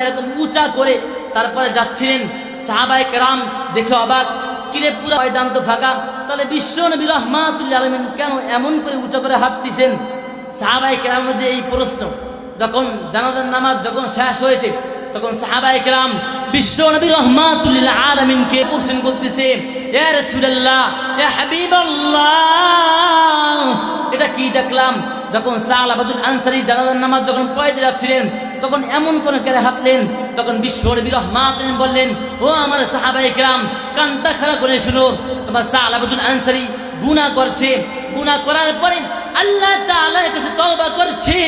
এরকম উঁচা করে তারপরে যাচ্ছিলেন। সাহাবায়ে কেরাম দেখে অবাক, কিরে পুরো ময়দান তো ফাঁকা, তাহলে বিশ্ব নবী রাহমাতুল আলামিন কেন এমন করে উঁচা করে হাঁটতেছেন? সাহাবায়ে কেরামের মধ্যে এই প্রশ্ন। যখন জানাজার নামাজ যখন শেষ হয়েছে তখন সাহাবায়ে কেরাম বিশ্ব নবী রাহমাতুল আলামিনকে প্রশ্ন করতেছে, ইয়া রাসূলুল্লাহ, ইয়া হাবিবাল্লাহ, এটা কি দেখলাম? যখন সালাবাতুল আনসারী জানাজার নামাজ যখন পড়াইতে যাচ্ছিলেন তখন এমন করে কেড়ে হাঁটলেন। তখন বিশ্ব নবী রাহমাতুল বললেন, ও আমার সাহাবায়ে কেরাম, কানটা খাড়া করে শুনো, তোমার সালাবাতুল আনসারী গুনাহ করছে, গুনাহ করার পরে আল্লাহ তাআলার কাছে তওবা করছে।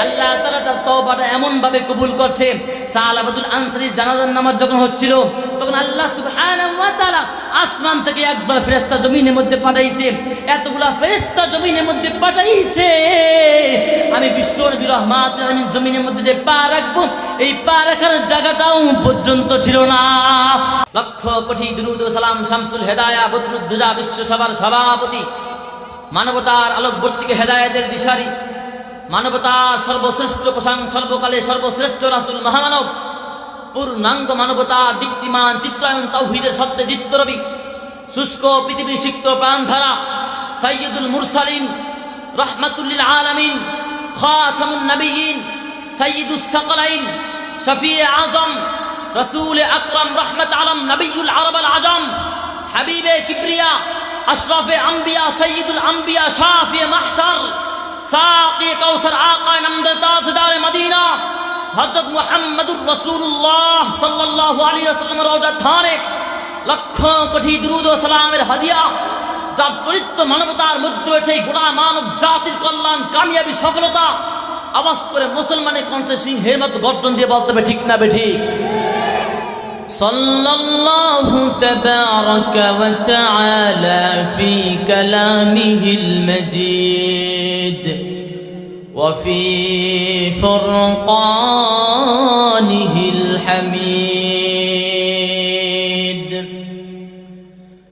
আল্লাহ তাআলা তার তওবাটা এমন ভাবে কবুল করছে। সালাবাতুল আনসারী জানাজার নামাজ যখন হচ্ছিল তখন আল্লাহ সুবহানাহু ওয়া তাআলা আসমান থেকে একদল ফেরেশতা জমিনের মধ্যে পাঠাইছে। এতগুলা ফেরেশতা জমিনের মধ্যে পাঠাইছে, আমি বিশ্ব নবী রাহমাতুল আলামিন জমিনের মধ্যে যে পা রাখবো এই পা রাখার জায়গাটাও পর্যন্ত ছিল না। লক্ষ কোটি দুরূদ ও সালাম শামসুল হেদায়া বদরুদ্দোজা বিশ্বসভার সভাপতি, মানবতার আলোকবর্তীকে হেদায়েতের দিশারি, মানবতার সর্বশ্রেষ্ঠ প্রশাং, সর্বকালে সর্বশ্রেষ্ঠ রাসূল মহামানব, পূর্ণাঙ্গ মানবতার দীপ্তিমান চিত্রায়ন, তাওহীদের সত্যে দিত্যরবি, শুষ্ক পৃথিবী সিক্ত প্রাণধারা, সাইয়্যিদুল মুরসালিন, রাহমাতুল লিল আলামিন, খাতামুন নবিয়্যিন, সাইয়্যিদুস সাকলাইন, শফিয়ে আজম, রাসূল আকরাম, রাহমাত আলম, নবিয়্যুল আরব আল আজম, হাবিবে কিবরিয়া, আশরাফে আম্বিয়া, সাইয়্যিদুল আম্বিয়া, শাফিয়ে মাহশর, সাকি কাউসার, আকা নামদার তাজদার মদিনা, হযরত মুহাম্মদুর রাসূলুল্লাহ সাল্লাল্লাহু আলাইহি ওয়াসাল্লাম রওজা ধারে লক্ষ কোটি দুরূদ ও সালামের হাদিয়া, যার চরিত্র মানবতার মধ্যে রয়েছে গোটা মানব জাতির কল্যাণ, কামিয়াবি, সফলতা। আওয়াজ করে মুসলমানের কণ্ঠে সিংহের মতো গর্জন দিয়ে বলতে হবে, ঠিক না বেঠিক? সাল্লাল্লাহু তাবারাকা ওয়া তাআলা ফি কালামিহিল মাজিদ ওয়া ফি ফুরকানিহিল হামিদ।